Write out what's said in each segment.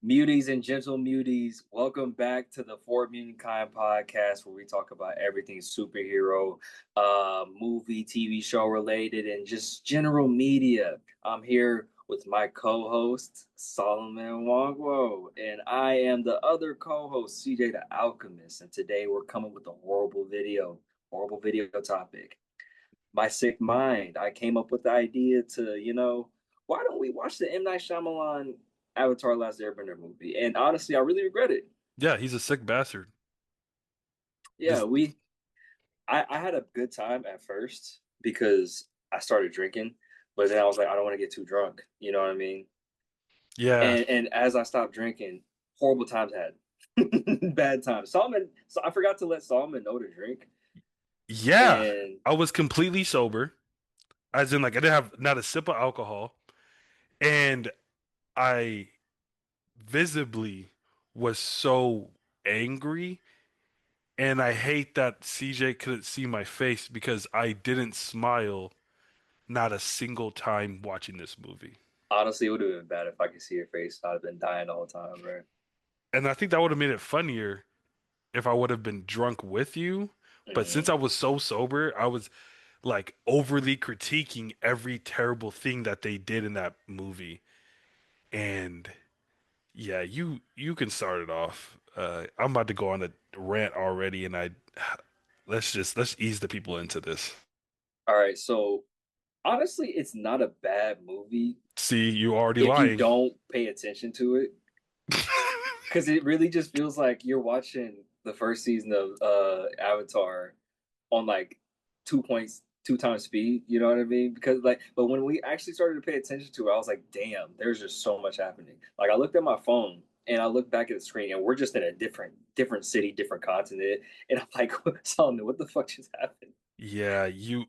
Muties and gentle muties, welcome back to the For Mutant Kind podcast, where we talk about everything superhero, movie, TV show related, and just general media. I'm here with my co-host Solomon Wongwo, and I am the other co-host CJ the Alchemist. And today we're coming with a horrible video topic. My sick mind. I came up with the idea to, why don't we watch the M. Night Shyamalan Avatar Last Airbender movie? And honestly, I really regret it. Yeah, he's a sick bastard. Yeah, This, I had a good time at first because I started drinking, but then I was like, I don't want to get too drunk. You know what I mean? yeah, And as I stopped drinking, horrible times had. Bad times. Solomon, so I forgot to let Solomon know to drink. yeah. And I was completely sober, as in like I didn't have not a sip of alcohol, and I visibly was so angry, and I hate that CJ couldn't see my face because I didn't smile not a single time watching this movie. honestly, it would have been bad if I could see your face. I'd have been dying the whole time, bro. And I think that would have made it funnier if I would have been drunk with you. But since Mhm. I was so sober, I was like overly critiquing every terrible thing that they did in that movie. And yeah, you can start it off. I'm about to go on a rant already, and I let's ease the people into this. All right, so honestly, it's not a bad movie See, you already if you lying. don't pay attention to it, because it really just feels like you're watching the first season of Avatar on like 2 times speed. You know what I mean? Because but when we actually started to pay attention to it, I was like, damn, there's just so much happening. Like I looked at my phone and I looked back at the screen, and we're just in a different city, different continent, and I'm like, Solomon, what the fuck just happened? Yeah, you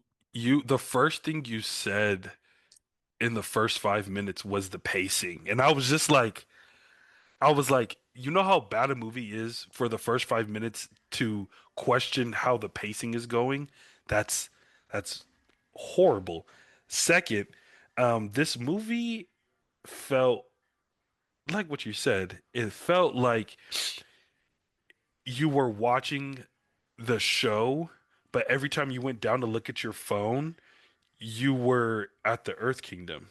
the first thing you said in the first 5 minutes was the pacing. And I was like, you know how bad a movie is for the first 5 minutes to question how the pacing is going? That's that's horrible. Second, this movie felt like what you said. It felt like you were watching the show, but every time you went down to look at your phone, you were at the Earth Kingdom.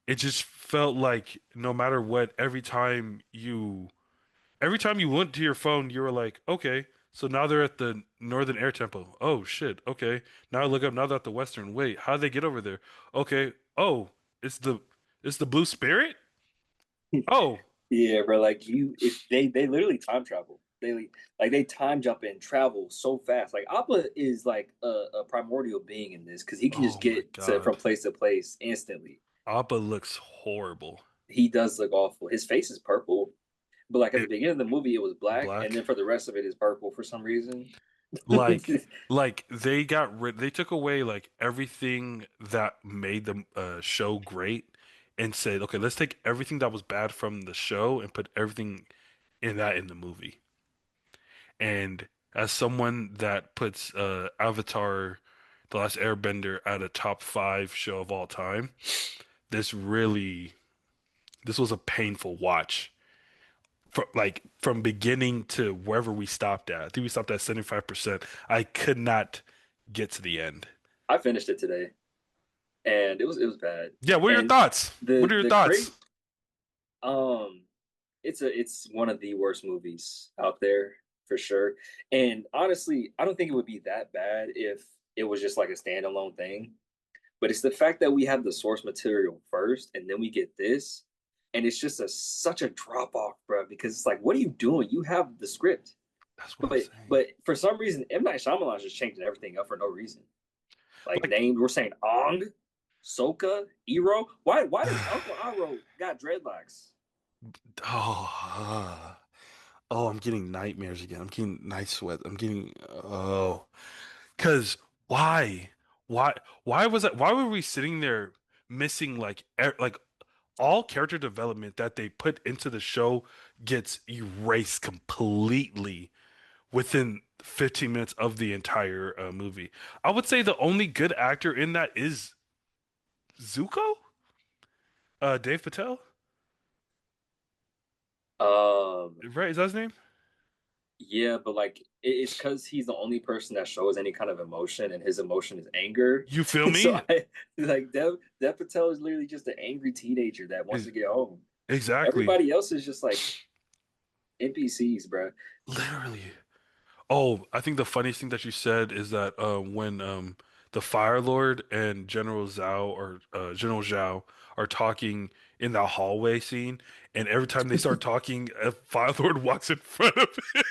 It just felt like no matter what, every time you went to your phone, you were like, okay, so now they're at the Northern Air Temple. Oh shit, okay. Now I look up, now they're at the Western. Wait, how did they get over there? Okay. Oh, it's the it's the Blue Spirit? Oh, Yeah, bro. Like if they literally time travel. They time jump and travel so fast. Like Appa is like a primordial being in this because he can just oh my get to from God. place to place instantly. Appa looks horrible. He does look awful. His face is purple, but like at the It beginning of the movie, it was black, and black. then for the rest of it is purple for some reason. Like they took away like everything that made the show great and said, okay, let's take everything that was bad from the show and put everything in the movie. And as someone that puts Avatar, The Last Airbender at a top five show of all time, this really this was a painful watch. From beginning to wherever we stopped at. I think we stopped at 75%. I could not get to the end. I finished it today, and it was bad. Yeah, what are your And thoughts? What are your the thoughts? crazy um it's one of the worst movies out there for sure. And honestly, I don't think it would be that bad if it was just like a standalone thing. But it's the fact that we have the source material first and then we get this. And it's just such a drop off, bro, because it's like, what are you doing? You have the script. That's what I'm saying. But for some reason, M. Night Shyamalan's just changing everything up for no reson. Like Like, names, we're saying Ong, Soka, Ero. Why does Uncle Aro got dreadlocks? oh, I'm getting nightmares again. I'm getting night sweat. Because why? Why? Why was that? Why were we sitting there missing like all character development that they put into the show gets erased completely within 15 minutes of the entire movie. I would say the only good actor in that is Zuko. Dave Patel, Um, right? Is that his name? yeah, but like it's because he's the only person that shows any kind of emotion, and his emotion is anger. You feel So me? I like Dev Patel is literally just an angry teenager that wants to Ex- get home. Exactly. Everybody else is just like NPCs, bro. Literally. Oh, I think the funniest thing that you said is that when the Fire Lord and General Zhao or General Zhao are talking in that hallway scene, and every time they start talking, a Fire Lord walks in front of it.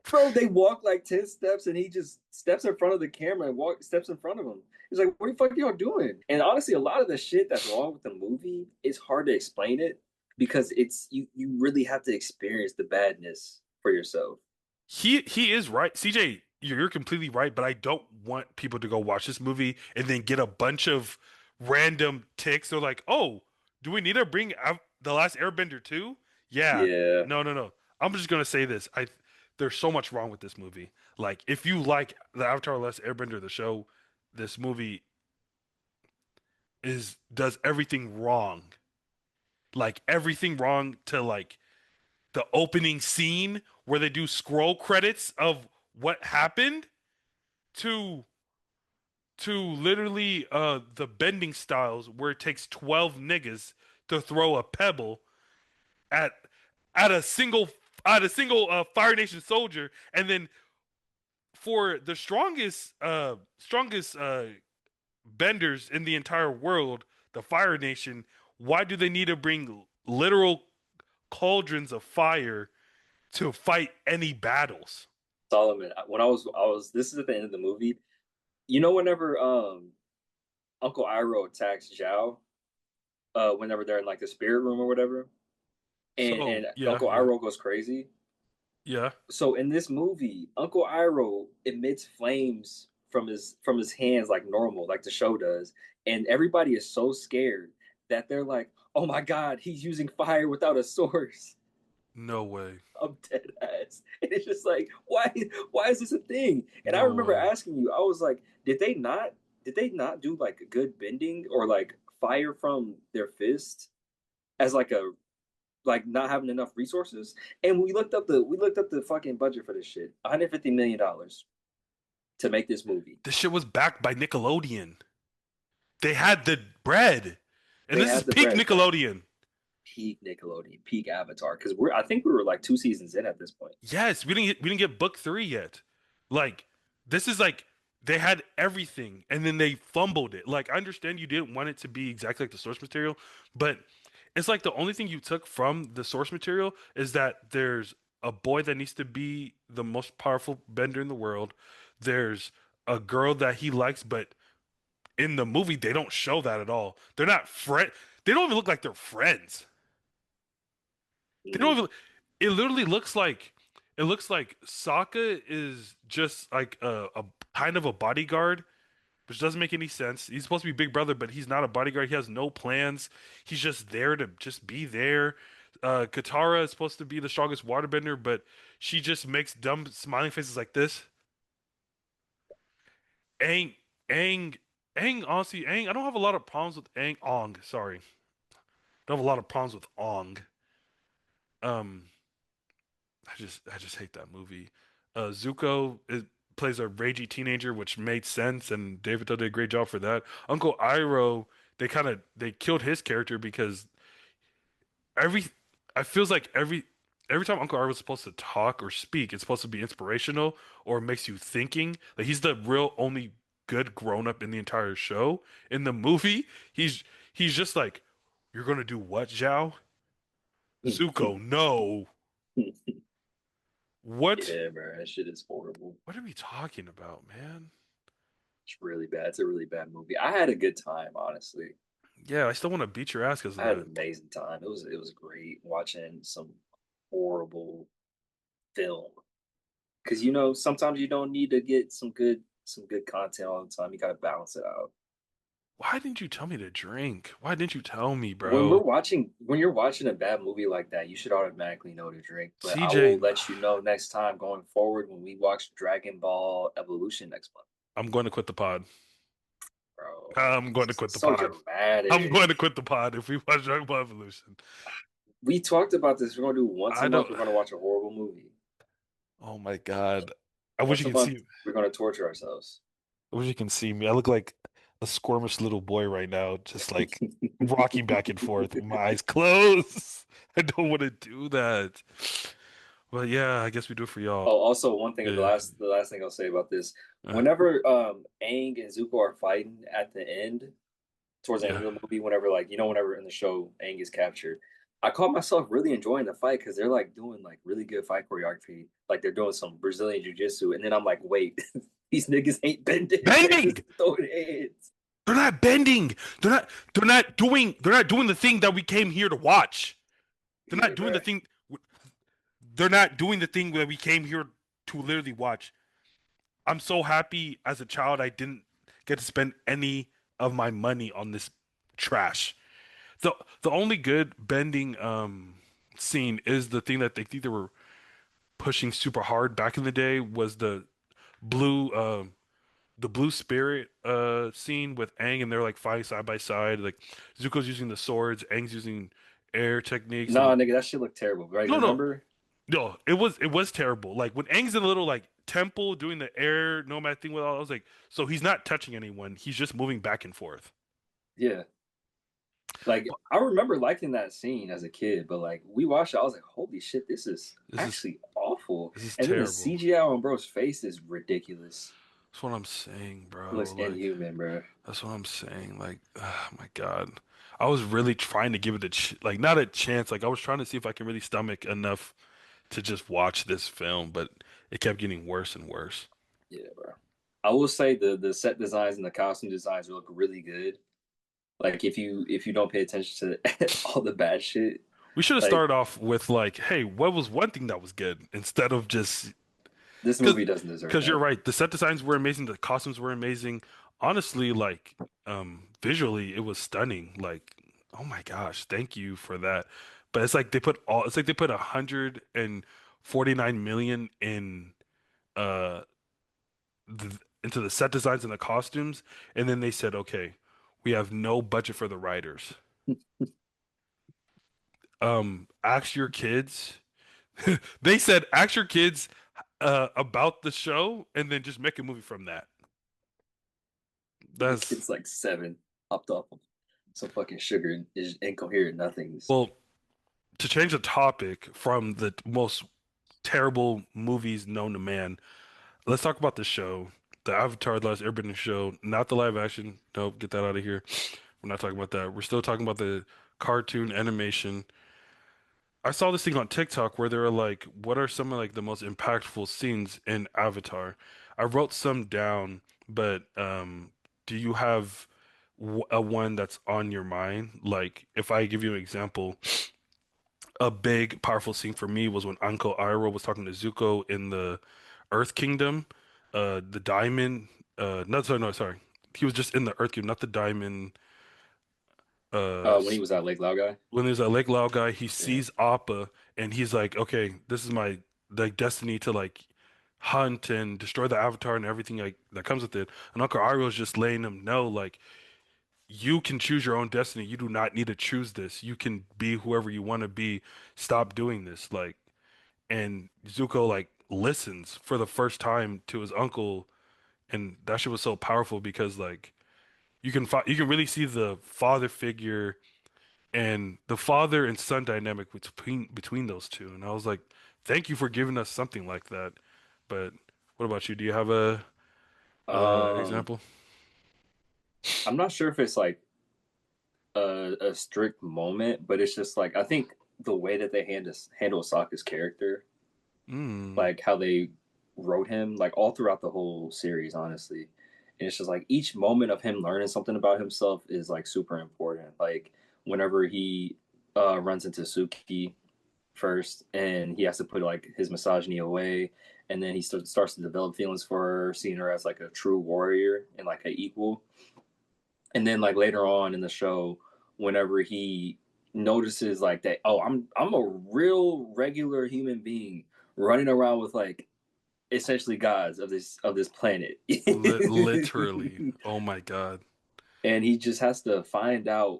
Bro, they walk like 10 steps and he just steps in front of the camera and walk steps in front of him. He's like, what the fuck y'all doing? And honestly, a lot of the shit that's wrong with the movie, it's hard to explain it because it's you really have to experience the badness for yourself. He is right. CJ, you're completely right, but I don't want people to go watch this movie and then get a bunch of random ticks. They're like, "Oh, do we need to bring out The Last Airbender too?" Yeah. Yeah. No, no, no. I'm just gonna say this. There's so much wrong with this movie. Like, if you like the Avatar: The Last Airbender, the show, this movie is does everything wrong. Like everything wrong to like the opening scene where they do scroll credits of what happened to literally the bending styles where it takes 12 niggas to throw a pebble at at a single Fire Nation soldier, and then for the strongest benders in the entire world, the Fire Nation, why do they need to bring literal cauldrons of fire to fight any battles? Solomon, when I was this is at the end of the movie. You know, whenever Uncle Iroh attacks Zhao, whenever they're in like the spirit room or whatever, and So yeah, Uncle yeah, Iroh goes crazy. yeah. So in this movie, Uncle Iroh emits flames from his hands like normal, like the show does, and everybody is so scared that they're like, "Oh my God, he's using fire without a source." No way. I'm dead ass, and it's just like, why is this a thing? And I No remember way. asking you, I was like, did they not do like a good bending or like fire from their fist as like a like not having enough resources. And we looked up the fucking budget for this shit. $150 million to make this movie. This shit was backed by Nickelodeon. They had the bread. And They this is had the peak bread, but Nickelodeon. peak Nickelodeon, peak Avatar. Because I think we were like 2 seasons in at this point. Yes, we didn't get book 3 yet. Like this is like they had everything and then they fumbled it. Like I understand you didn't want it to be exactly like the source material, but it's like the only thing you took from the source material is that there's a boy that needs to be the most powerful bender in the world. There's a girl that he likes, but in the movie they don't show that at all. They're not friend. They don't even look like they're friends. They don't Mm-hmm. even. It literally looks like Sokka is just like a kind of a bodyguard, which doesn't make any sense. He's supposed to be Big Brother, but he's not a bodyguard. He has no plans. He's just there to just be there. Katara is supposed to be the strongest waterbender, but she just makes dumb smiling faces like this. Aang, Aang, Aang. Honestly, Aang. I don't have a lot of problems with Aang. Ong, sorry, don't have a lot of problems with Ong. Um, I just hate that movie. Zuko plays a ragey teenager, which made sense, and David did a great job for that. Uncle Iroh, they killed his character because every I feels like every time Uncle Iroh was supposed to talk or speak, it's supposed to be inspirational or makes you thinking. Like he's the real only good grown up in the entire show. In the movie, he's just like, "You're gonna do what, Zhao?" Zuko, no. What? Yeah, bro, that shit is horrible. What are we talking about, man? It's really bad. It's a really bad movie. I had a good time, honestly. Yeah, I still want to beat your ass because of I had that. an amazing time. It was great watching some horrible film. Because you know, sometimes you don't need to get some good content all the time. You gotta balance it out. Why didn't you tell me to drink? Why didn't you tell me, When bro? you're watching a bad movie like that, you should automatically know to drink. But I will CJ, let you know next time going forward when we watch Dragon Ball Evolution next month. I'm going to quit the pod. bro. I'm going to It's quit the so pod. I'm going dramatic. to quit the pod if we watch Dragon Ball Evolution. We talked about this. We're gonna do once a I month. don't. We're gonna watch a horrible movie. Oh my God. I wish Once you a could month, see. we're gonna torture ourselves. I wish you can see me. I look like a squirmish little boy right now, just like rocking back and forth with my eyes closed. I don't want to do that. But yeah, I guess we do it for y'all. Oh, also one thing, Yeah. the last thing I'll say about this, Uh, whenever Aang and Zuko are fighting at the end, towards the end yeah. of the movie, whenever like whenever in the show Aang is captured, I caught myself really enjoying the fight because they're like doing like really good fight choreography, like they're doing some Brazilian jiu-jitsu, and then I'm like, wait, these niggas ain't bending, they're Bending! just throwing hands. They're not bending. They're not doing the thing that we came here to watch. They're Yeah, not doing the bro. thing they're not doing the thing that we came here to literally watch. I'm so happy as a child I didn't get to spend any of my money on this trash. The only good bending scene is the thing that they think they were pushing super hard back in the day was blue the blue spirit scene with Aang and they're like fighting side by side. Like Zuko's using the swords, Aang's using air techniques and Nah, nigga, that shit looked terrible, right? no no Remember? no, it was terrible. Like when Aang's in a little like temple doing the air nomad thing with all, I was like, so he's not touching anyone. He's just moving back and forth. Yeah. Like I remember liking that scene as a kid, but like we watched it, I was like, "Holy shit, this is This is actually awful." this is And then the terrible. CGI on bro's face is ridiculous. That's what I'm saying, It bro. looks Like inhuman, bro. that's what I'm saying. Like, oh my God. I was really trying to give it like not a chance. Like I was trying to see if I can really stomach enough to just watch this film, but it kept getting worse and worse. Yeah, bro. I will say the set designs and the costume designs look really good. Like if you don't pay attention to all the bad shit, We should have like started off with like, hey, what was one thing that was good instead of just this because movie doesn't deserve because you're that. right. The set designs were amazing. The costumes were amazing. Honestly, like visually, it was stunning. Like, oh my gosh, thank you for that. But it's like they put 149 million in uh into the set designs and the costumes, and then they said, okay, we have no budget for the writers. Ask your kids. They said ask your kids about the show, and then just make a movie from that. The That's kid's like 7, hopped off of some fucking sugar and is incoherent nothings. well, to change the topic from the most terrible movies known to man, let's talk about the show, the Avatar: The Last Airbender show, not the live action. Nope, get that out of here. We're not talking about that. We're still talking about the cartoon animation. I saw this thing on TikTok where they were like, "What are some of like the most impactful scenes in Avatar?" I wrote some down, but do you have a one that's on your mind? Like, if I give you an example, a big, powerful scene for me was when Uncle Iroh was talking to Zuko in the Earth Kingdom. The diamond. No, sorry, no, sorry. He was just in the Earth Kingdom, not the diamond. When he was that Lake Lao guy. When there's a Lake Lao guy, he Yeah. sees Appa, and he's like, "Okay, this is my like destiny to like hunt and destroy the Avatar and everything like that comes with it." And Uncle Iroh's just letting him know, like, you can choose your own destiny. You do not need to choose this. You can be whoever you want to be. Stop doing this. Like, and Zuko like listens for the first time to his uncle, and that shit was so powerful because like you can really see the father figure and the father and son dynamic between those two. And I was like, thank you for giving us something like that. But what about you? Do you have a Um, example? I'm not sure if it's like a strict moment, but it's just like I think the way that they handle Sokka's character, Mm, like how they wrote him, like all throughout the whole series, honestly. And it's just like each moment of him learning something about himself is like super important. Like whenever he runs into Suki first and he has to put like his misogyny away and then he starts to develop feelings for her, seeing her as like a true warrior and like an equal. And then like later on in the show, whenever he notices like that, oh, I'm a real regular human being running around with like essentially gods of this planet. literally. Oh my God. and he just has to find a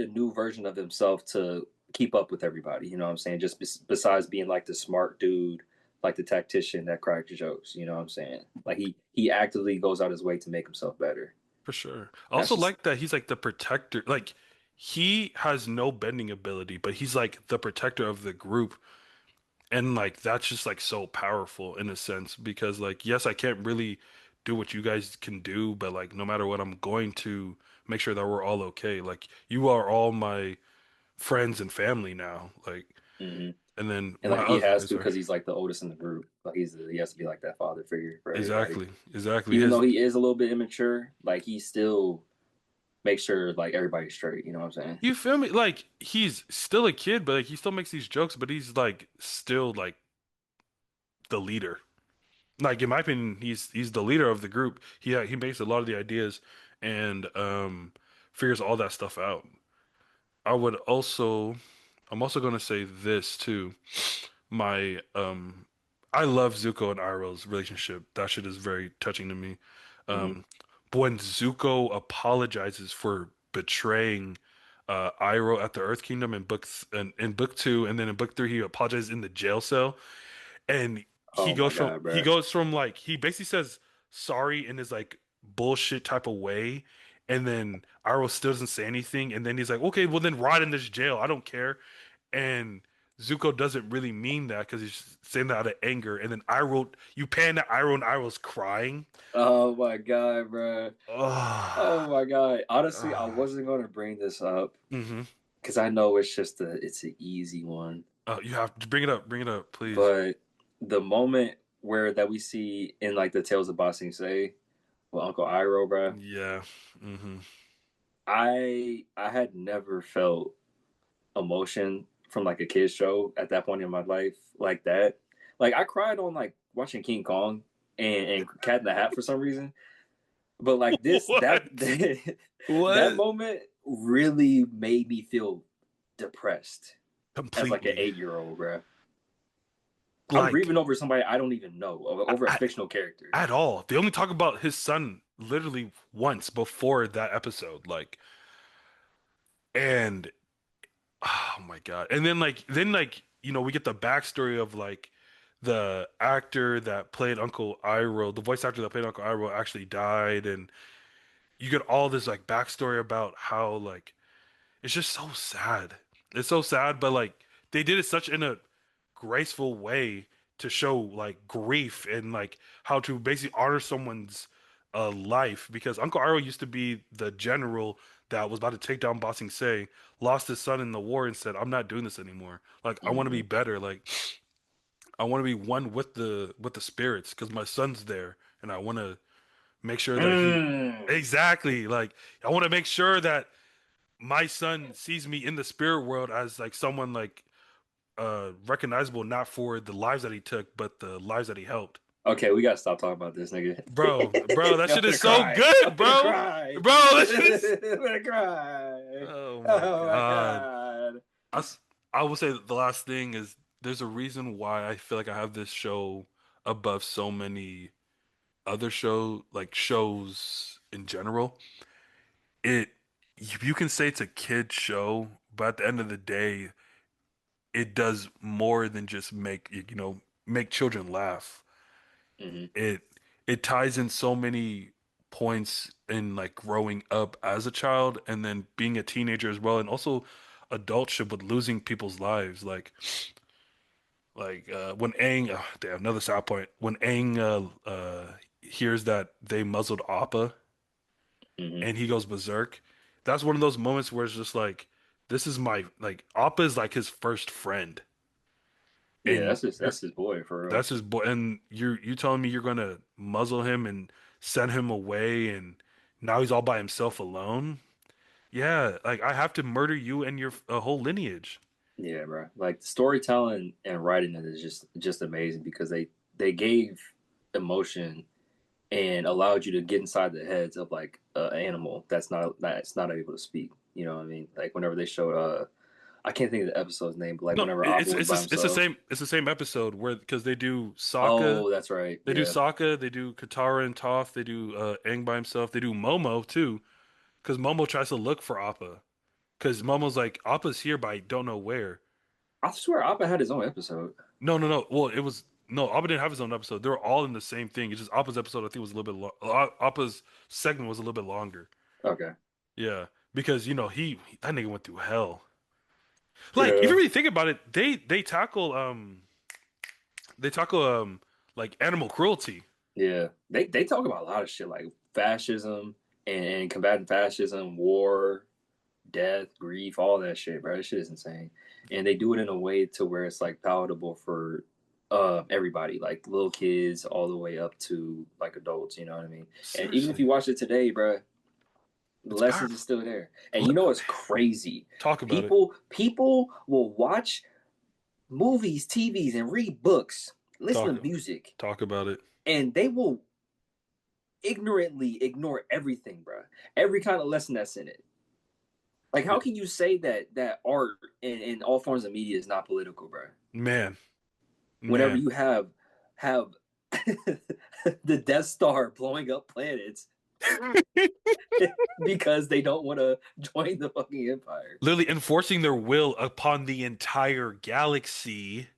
new version of himself to keep up with everybody. You know what I'm saying? Just besides being like the smart dude, like the tactician that cracks jokes. You know what I'm saying? Like he actively goes out his way to make himself better. For sure. I And that's also just like that he's like the protector. Like he has no bending ability, but he's like the protector of the group. And like that's just like so powerful in a sense because like yes, I can't really do what you guys can do, but like no matter what, I'm going to make sure that we're all okay. Like you are all my friends and family now. Like mm-hmm. and then And my like he other has to sorry. because he's like the oldest in the group. Like he has to be like that father figure for everybody. Exactly. Exactly. Even though His he is a little bit immature, like he still makes sure like everybody's straight. You know what I'm saying? you feel me? Like he's still a kid, but like he still makes these jokes, but he's like still like the leader. Like in my opinion, he's the leader of the group. He makes a lot of the ideas and figures all that stuff out. I would also I'm also gonna say this too. My I love Zuko and Iroh's relationship. That shit is very touching to me. Mm-hmm. But when Zuko apologizes for betraying Iroh at the Earth Kingdom in in book two, and then in book three he apologizes in the jail cell and Oh my god, he bro. goes from like he basically says sorry in his like bullshit type of way, and then Iroh still doesn't say anything, and then he's like, okay, well then rot in this jail, I don't care, and Zuko doesn't really mean that because he's saying that out of anger, and then Iroh you pan to Iroh and Iroh's crying. Oh my god, bro. Oh Oh, my god. Honestly, I wasn't gonna bring this up mm-hmm. because I know it's an easy one. You have to bring it up, please. But the moment where that we see in like the Tales of Ba Sing Se with Uncle Iroh, bro, Yeah, mm-hmm. I had never felt emotion from like a kids show at that point in my life like that. Like I cried on like watching King Kong and Cat in the Hat for some reason. But like this What? that What? moment really made me feel depressed as like an Completely. 8-year-old, bro. I'm Like grieving over somebody I don't even know, over a I, fictional character. at all. They only talk about his son literally once before that episode. Like, and oh my God. And then like, we get the backstory of like the actor that played Uncle Iroh, the voice actor that played Uncle Iroh actually died, and you get all this like backstory about how like it's just so sad. It's so sad, but like they did it such in a graceful way to show like grief and like how to basically honor someone's life because Uncle Iroh used to be the general that was about to take down Ba Sing Se, lost his son in the war and said, "I'm not doing this anymore. Like I want to be Mm-hmm. better. Like I want to be one with the spirits because my son's there and I want to make sure that he Mm. exactly like I want to make sure that my son sees me in the spirit world as like someone like recognizable not for the lives that he took but the lives that he helped. Okay, we gotta stop talking about this, nigga. Bro, that I'm shit gonna is so cry. I'm good, gonna bro. cry. Bro, that shit is I'm gonna cry. oh my Oh my God. god. I, s- I will say that the last thing is there's a reason why I feel like I have this show above so many other shows in general. It you can say it's a kid show, but at the end of the day, it does more than just make children laugh. Mm-hmm. It it ties in so many points in like growing up as a child and then being a teenager as well, and also adulthood with losing people's lives. When Aang, oh, damn, another side point. When Aang hears that they muzzled Appa Mm-hmm. and he goes berserk, that's one of those moments where it's just like, this is my like Appa is like his first friend, Yeah, and that's his boy for real. that's his boy, and you telling me you're gonna muzzle him and send him away, and now he's all by himself alone? Yeah, like I have to murder you and your whole lineage. Yeah, bro. Like storytelling and writing it is just amazing because they gave emotion and allowed you to get inside the heads of like an animal that's not able to speak. You know what I mean? Like whenever they showed I can't think of the episode's name, but like No, whenever Appa was by it's the himself. same episode where because they do Sokka, Oh, that's right. they do Yeah. Sokka, they do Katara and Toph, they do Aang by himself, they do Momo too, because Momo tries to look for Appa, because Momo's like Appa's here, but I don't know where. I swear Appa had his own episode. No. Well, it was no Appa didn't have his own episode. They were all in the same thing. It's just Appa's episode I think was a little bit Appa's segment was a little bit longer. Okay. Yeah, because that nigga went through hell. Like if Yeah. you really think about it, they tackle like animal cruelty. Yeah. They talk about a lot of shit like fascism and combating fascism, war, death, grief, all that shit, bro. That shit is insane. And they do it in a way to where it's like palatable for everybody, like little kids all the way up to like adults, you know what I mean? And even if Seriously, you watch it today, bro, the it's lessons are powerful. still there. And you L- know it's crazy. Talk about it. People will watch movies, TVs, and read books, listen Talk to music, talk about it. and they will ignorantly ignore everything, bro. Every kind of lesson that's in it. Like, how can you say that art and all forms of media is not political, bro? Man, Whenever man. you have the Death Star blowing up planets because they don't want to join the fucking Empire. Literally enforcing their will upon the entire galaxy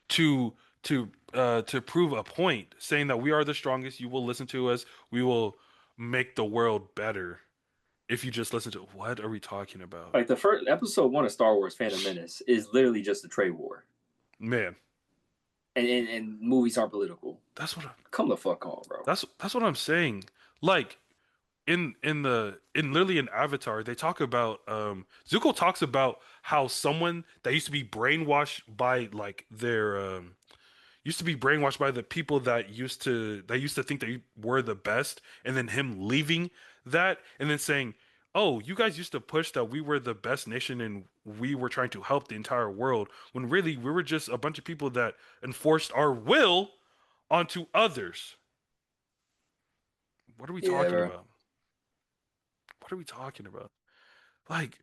to to prove a point, saying that we are the strongest, you will listen to us, we will make the world better if you just listen to what are we talking about? Like the first episode one of Star Wars: Phantom Menace is literally just a trade war, Man, and movies aren't political. that's what Come the fuck on, bro. that's what I'm saying. Like in literally in Avatar, they talk about Zuko talks about how someone that used to be brainwashed by like their used to be brainwashed by the people that used to think they were the best, and then him leaving that and then saying, "Oh, you guys used to push that we were the best nation and we were trying to help the entire world, when really we were just a bunch of people that enforced our will onto others." What are we Yeah, talking bro. about? What are we talking about? Like,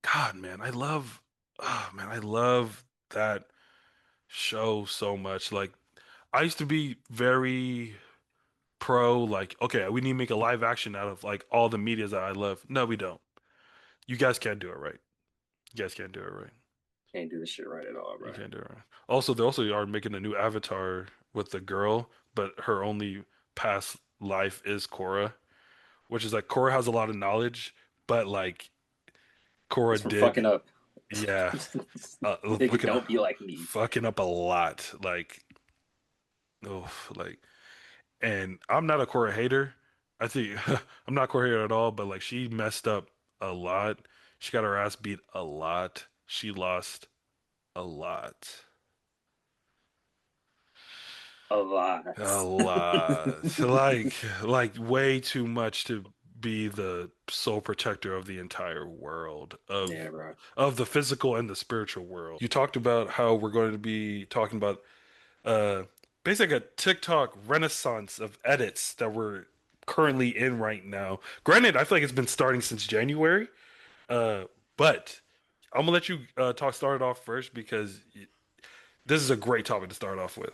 God, man, I love that show so much. Like, I used to be very pro, like, okay, we need to make a live action out of like all the medias that I love. No, we don't. You guys can't do it right. You guys can't do it right. Can't do this shit right at all, You bro. can't do it right. Also, they also are making a new Avatar with the girl, but her only past life is Korra, which is like Korra has a lot of knowledge, but like It's Korra from did, fucking up. yeah, Nigga, looking don't be like me. fucking up a lot. Like, oh, like, and I'm not a Korra hater. I think I'm not a Korra hater at all, but like she messed up a lot. She got her ass beat a lot. She lost a lot. A lot. A lot. Like way too much to be the sole protector of the entire world Yeah, bro. of the physical and the spiritual world. You talked about how we're going to be talking about uh basically a TikTok renaissance of edits that we're currently in right now. Granted, I feel like it's been starting since January, uh, but I'm gonna let you start it off first because this is a great topic to start off with.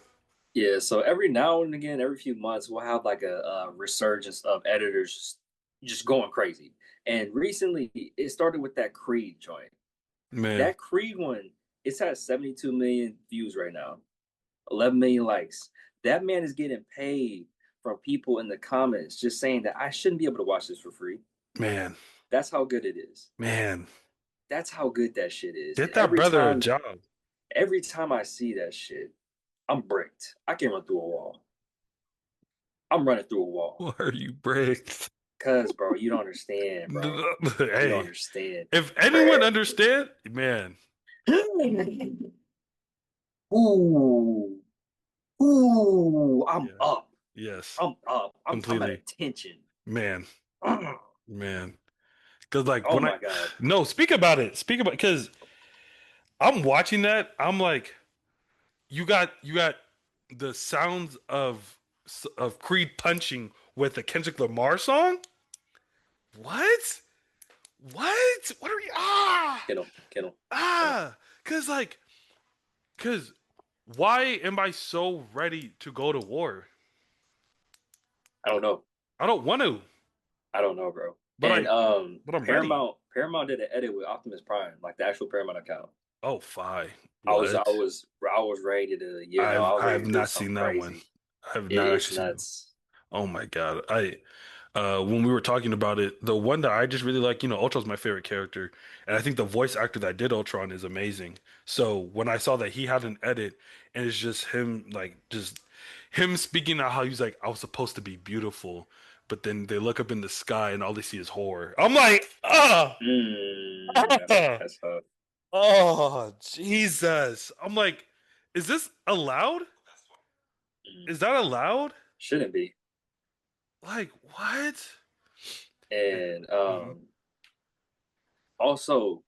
Yeah, so every now and again, every few months, we'll have like a resurgence of editors just going crazy. And recently, it started with that Creed joint. Man, That Creed one, it's at 72 million views right now, 11 million likes. That man is getting paid from people in the comments just saying that I shouldn't be able to watch this for free. man, That's how good it is. man, That's how good that shit is. get And that brother a job. every time I see that shit, I'm bricked. I can run through a wall. I'm running through a wall. Why are you bricked? Cause, bro, you don't understand, bro. You don't Hey, understand. if anyone understand, man, Ooh, ooh, I'm yeah, up. yes, I'm up. I'm at completely, attention. man, Oh man. Because like when I my god. no, speak about it. Speak about because I'm watching that. I'm like, you got the sounds of Creed punching with the Kendrick Lamar song. What? What? What are we? Kill him. Kill him. Ah, cause like, cause why am I so ready to go to war? I don't know. I don't want to, I don't know, bro. but And I, but I'm ready. Paramount did an edit with Optimus Prime, like the actual Paramount account. Oh, fine. I was I What? was I was ready to I was I ready have to do not something seen that one. crazy. I have not It's actually seen. nuts. Oh my God. When we were talking about it, the one that I just really like, Ultron's my favorite character. And I think the voice actor that did Ultron is amazing. So when I saw that he had an edit and it's just him, like, just him speaking out how he's like, I was supposed to be beautiful, but then they look up in the sky and all they see is horror. I'm like, ah, That's tough. oh, Jesus. I'm like, is this allowed? Mm. Is that allowed? Shouldn't be. Like, what? And Mhm. also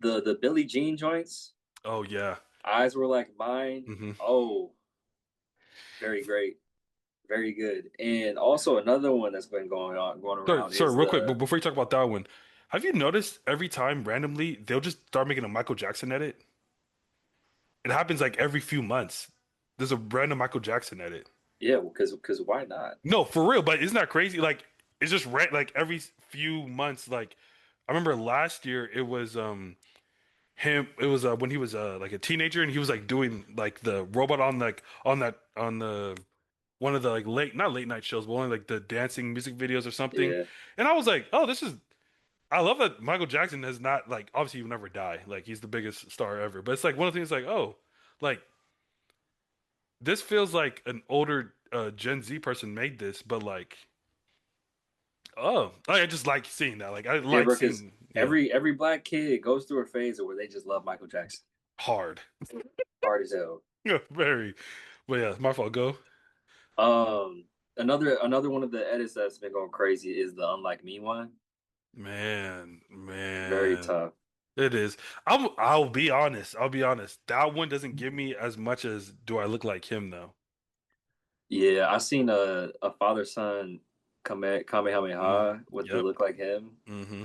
the Billie Jean joints, Oh, yeah. eyes were like mine. Hmm. Oh, very great, very good. And also another one that's been going Sorry, around sorry, is real quick, but the before you talk about that one, have you noticed every time randomly they'll just start making a Michael Jackson edit? It happens like every few months. There's a random Michael Jackson edit. yeah, because why not? No, for real, but isn't that crazy? Like it's just like every few months. Like I remember last year it was him. It was when he was like a teenager and he was like doing like the robot on on the one of the like not late night shows, but one of like the dancing music videos or something. Yeah, And I was like, oh, this is I love that Michael Jackson has not like obviously he will never die. Like he's the biggest star ever. But it's like one of the things like, oh, like this feels like an older Gen Z person made this, but like oh, I just like seeing that. Like I yeah, like bro. Because seeing every black kid goes through a phase where they just love Michael Jackson, hard. hard as hell. Yeah, very. But yeah, my fault. Go. Um, another one of the edits that's been going crazy is the Unlike Me one. Man, Very man. tough. It is. I'll be honest. I'll be honest. That one doesn't give me as much as do I look like him though. Yeah, I seen a father son Mm, Kamehameha with the yep. look like him. Hmm.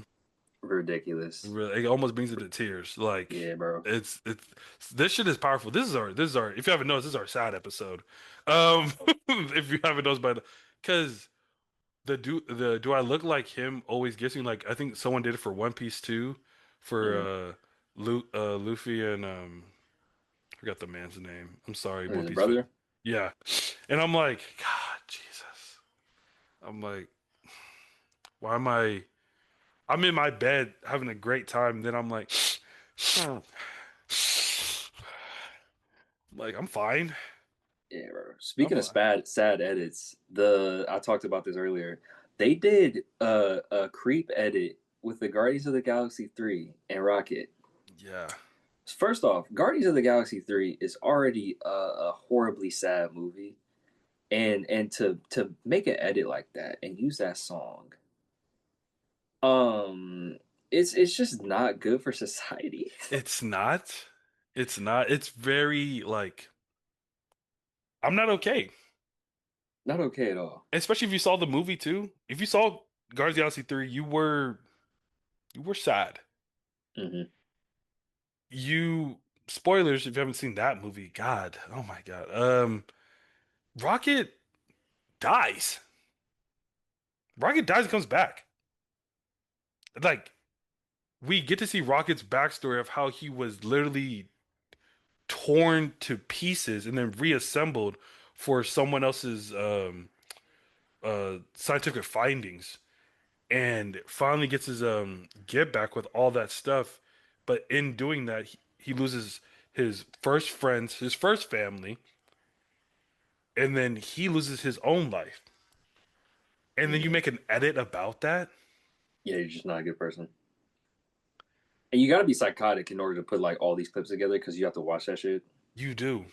Ridiculous. Really, it almost brings it to tears. Like Yeah, bro. it's this shit is powerful. This is our if you haven't noticed, this is our sad episode. If you haven't noticed, but because the do I look like him always gets me like I think someone did it for One Piece too, for Mm. Luffy and I forgot the man's name. I'm sorry, One His Piece fan. brother. Yeah, and I'm like, God, Jesus. I'm like, why am I? I'm in my bed having a great time. Then I'm like. Like, I'm fine. Yeah, bro. I'm Speaking of fine. sad edits, the I talked about this earlier. They did a creep edit with the Guardians of the Galaxy 3 and Rocket. Yeah. First off, Guardians of the Galaxy 3 is already a horribly sad movie. And to make an edit like that and use that song, um, it's just not good for society. It's not. It's not. It's very like I'm not okay. Not okay at all. Especially if you saw the movie too. If you saw Guardians of the Galaxy 3, you were sad. Hmm. You spoilers if you haven't seen that movie. God, oh my God. Rocket dies. Rocket dies and comes back. Like we get to see Rocket's backstory of how he was literally torn to pieces and then reassembled for someone else's scientific findings and finally gets his get back with all that stuff, but in doing that he loses his first friends, his first family, and then he loses his own life, and then you Hmm. make an edit about that. Yeah, you're just not a good person. And you got to be psychotic in order to put like all these clips together because you have to watch that shit. You do.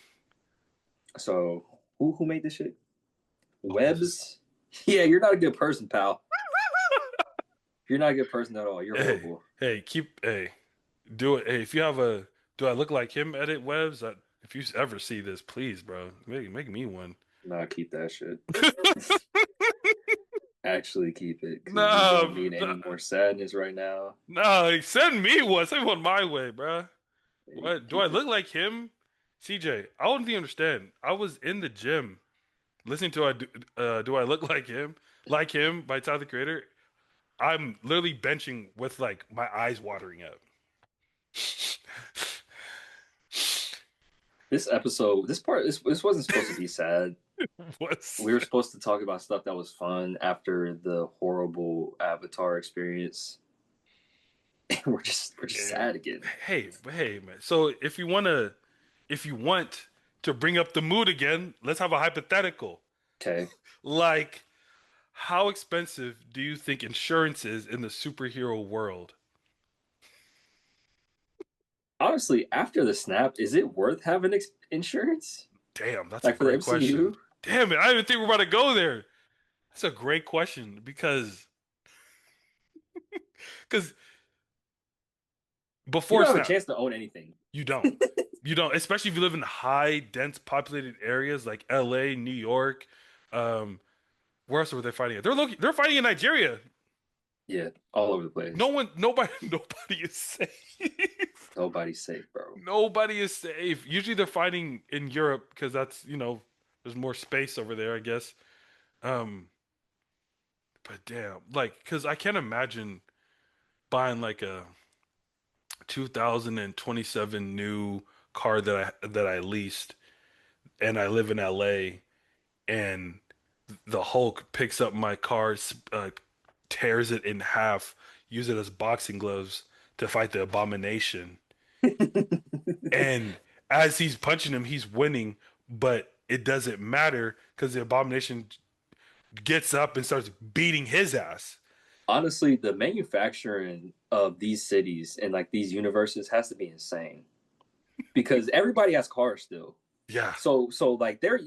So who made this shit? Oh, this is Webs. Yeah, you're not a good person, pal. You're not a good person at all. You're hey, horrible. hey, do it. Hey, if you have a do I look like him edit webs? If you ever see this, please, bro, make me one. Nah, keep that shit. actually keep it because we don't No, need any more sadness right now. no, send me one. Send me one my way, bruh. Hey, What? Do I keep it. look like him? CJ, I don't even understand. I was in the gym listening to do I look like him? Like him by Tyler the Creator. I'm literally benching with like my eyes watering up. This episode, this wasn't supposed to be sad. What's We were supposed to talk about stuff that was fun after the horrible Avatar experience. We're just man? sad again. Hey, man. So if you want to bring up the mood again, let's have a hypothetical. Okay. Like, how expensive do you think insurance is in the superhero world? Honestly, after the snap, is it worth having insurance? Damn, that's a Like for the great question. MCU? Damn it, I didn't think we were about to go there. That's a great question because You before don't have a snap, chance to own anything. you don't. You don't, especially if you live in high, dense, populated areas like LA, New York. Um, where else were they fighting at? They're fighting in Nigeria. Yeah, all over the No place. one, nobody, nobody is safe. Nobody's safe, bro. Nobody is safe. Usually they're fighting in Europe because that's, there's more space over there, I guess. Um, but damn, like, because I can't imagine buying like a 2027 new car that I leased, and I live in LA, and the Hulk picks up my car, tears it in half, use it as boxing gloves to fight the Abomination. And as he's punching him, he's winning, but it doesn't matter because the Abomination gets up and starts beating his ass. Honestly, the manufacturing of these cities and like these universes has to be insane because everybody has cars still. Yeah, So like their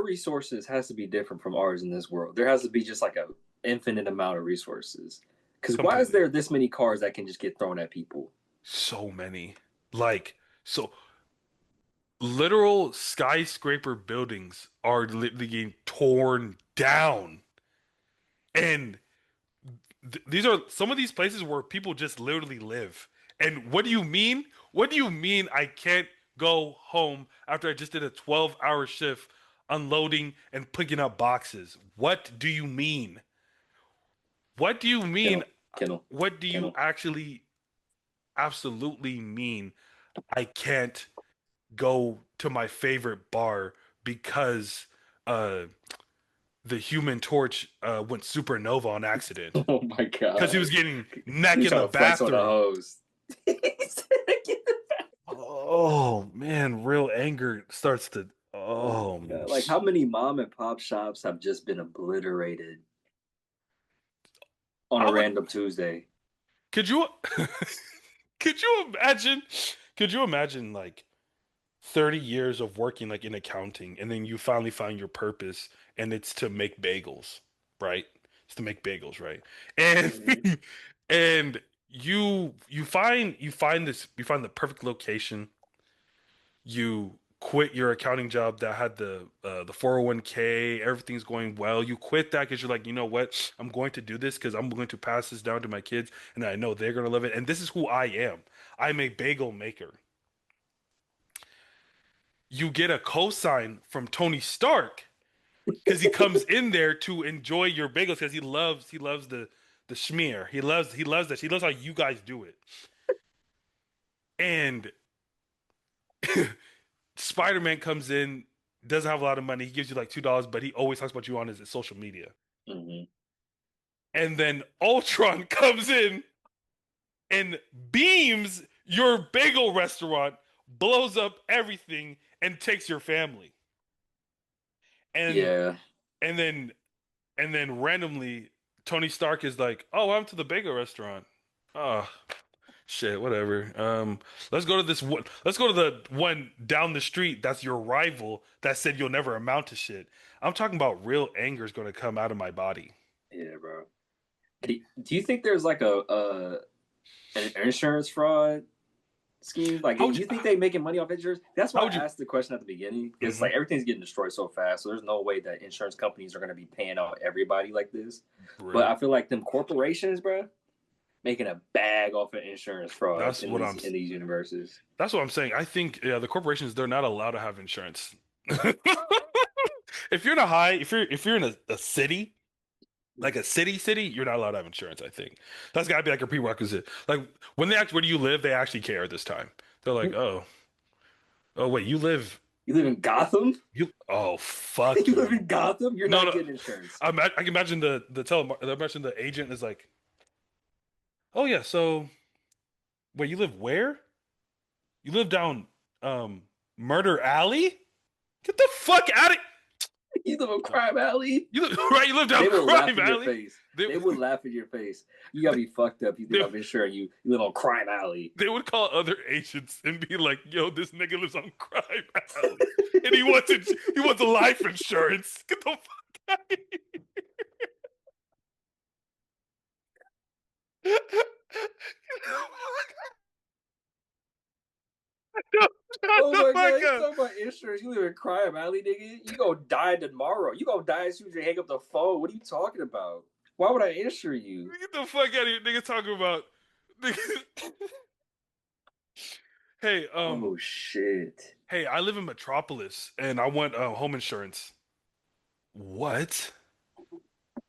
resources has to be different from ours in this world. There has to be just like a infinite amount of resources. Because why is completely. there this many cars that can just get thrown at people? So many. Like, so literal skyscraper buildings are literally getting torn down. And these are some of these places where people just literally live. And what do you mean? What do you mean I can't go home after I just did a 12-hour shift unloading and picking up boxes? What do you mean? What do you mean? Kennel, kennel, What do you kennel. actually absolutely mean I can't go to my favorite bar because uh the Human Torch went supernova on accident Oh my because he was god. getting neck He's in the trying to flex on the bathroom. hose. Oh man, real anger starts to. Oh my Oh, god. Like how many mom and pop shops have just been obliterated on a I would. random Tuesday? Could you? Could you imagine? Could you imagine like 30 years of working like in accounting, and then you finally find your purpose, and it's to make bagels, right? It's to make bagels, right? Mhm. And and you find the perfect location. You quit your accounting job that had the 401k, everything's going well. You quit that because you're like, you know what? I'm going to do this because I'm going to pass this down to my kids, and I know they're gonna love it. And this is who I am. I'm a bagel maker. You get a cosign from Tony Stark because he comes in there to enjoy your bagels because he loves the schmear. He loves that. He loves how you guys do it. And Spider-Man comes in, doesn't have a lot of money. He gives you like $2, but he always talks about you on his social media. Mhm. And then Ultron comes in and beams your bagel restaurant, blows up everything, and takes your family. And Yeah. and then and then randomly Tony Stark is like, "Oh, I'm to the bagel restaurant." Oh, shit, whatever. Let's go to this one. Let's go to the one down the street that's your rival that said you'll never amount to shit. I'm talking about real anger is going to come out of my body. Yeah, bro. Do you think there's like a an insurance fraud? scheme? Like, How would you? you think they making money off insurance? That's How why I would you? asked the question at the beginning because Hmm. like everything's getting destroyed so fast. So there's no way that insurance companies are going to be paying out everybody like this. But Right. I feel like them corporations, bro, making a bag off of insurance fraud That's what I'm. in these universes. That's what I'm saying. I think yeah, the corporations they're not allowed to have insurance. If you're in a high, if you're in a city, like a city, you're not allowed to have insurance, I think. That's gotta be like a prerequisite. Like when they ask where do you live, they actually care this time. They're like, oh wait, you live You live in Gotham? you oh fuck You live you. in Gotham? You're No, not no. getting insurance. I can imagine I imagine the agent is like, oh yeah, so wait, you live where? You live down Murder Alley? Get the fuck out of You live in Crime Alley? you live right, you live down They will laugh Crime in your Alley. face. They, They would laugh in your face. You gotta be fucked up. You think they, I'm insuring you? You live on Crime Alley. they would call other agents and be like, "Yo, this nigga lives on Crime Alley, and he wants a life insurance. Get the fuck out of here!" Shut Oh the my god, fuck you up! talking about insurance? You live in Crime Alley, nigga? You gonna die tomorrow. You gonna die as soon as you hang up the phone. What are you talking about? Why would I insure you? Get the fuck out of here, nigga. Talking about, nigga. Hey, Oh shit. hey, I live in Metropolis and I want home insurance. What?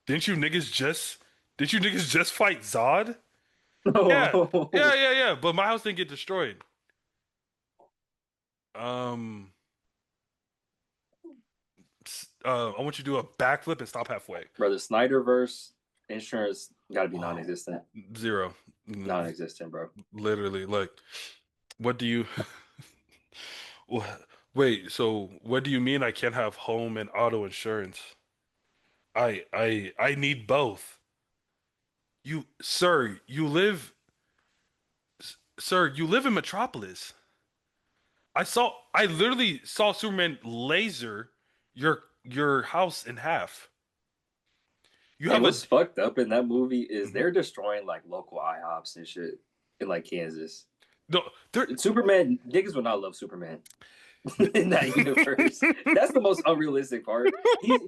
Didn't you niggas just? Did you niggas just fight Zod? Yeah, Oh, yeah. But my house didn't get destroyed. Um, I want you to do a backflip and stop halfway. brother, Snyderverse insurance got to be Oh, non-existent. zero. Mm, Non-existent, bro. literally, like, what do you? Wait, so what do you mean I can't have home and auto insurance? I need both. Sir, sir, you live in Metropolis. I literally saw Superman laser your house in half. You And have a, what's fucked up in that movie is Mhm. they're destroying like local IHOPs and shit in like Kansas. No, there, Superman niggas would not love Superman in that universe. That's the most unrealistic part.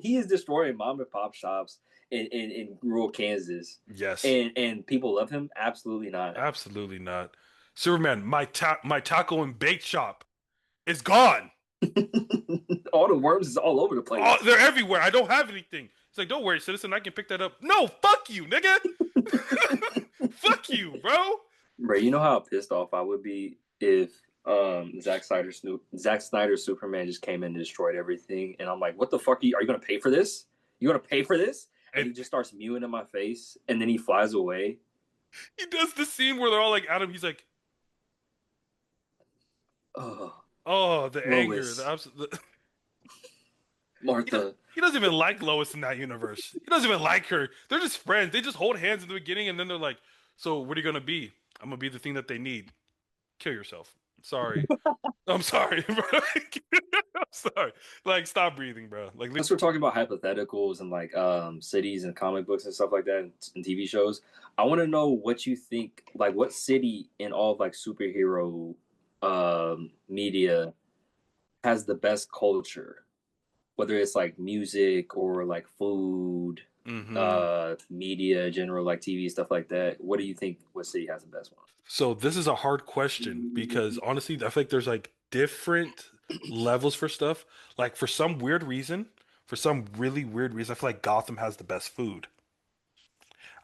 He is destroying mom and pop shops in rural Kansas, yes, and people love him. Absolutely not. absolutely not. Superman, my taco and bake shop is gone. All the worms is all over the Oh, place. they're everywhere. I don't have anything. It's like, don't worry, citizen, I can pick that up. No, fuck you, nigga. Fuck you, bro. Bro, you know how pissed off I would be if Zack Snyder's Superman just came in and destroyed everything, and I'm like, what the fuck are you gonna pay for this? You gonna pay for this? And And he just starts mewing in my face, and then he flies away. he does the scene where they're all like Adam. He's like, Oh, oh, the anger, the Lois, absolute. Martha. He doesn't even like Lois in that universe. He doesn't even like her. They're just friends. They just hold hands in the beginning, and then they're like, "So what are you gonna be? I'm gonna be the thing that they need. Kill yourself. Sorry. I'm sorry, bro. I'm sorry. Like, stop breathing, bro. Like, Since we're talking about hypotheticals and like cities and comic books and stuff like that and TV shows, I want to know what you think. Like, what city in all of like superhero media has the best culture? Whether it's like music or like food, hmm. media, general like TV stuff like that. What do you think? What city has the best one? So this is a hard question because honestly, I feel like there's like different levels for stuff. Like for some weird reason, for some really weird reason, I feel like Gotham has the best food.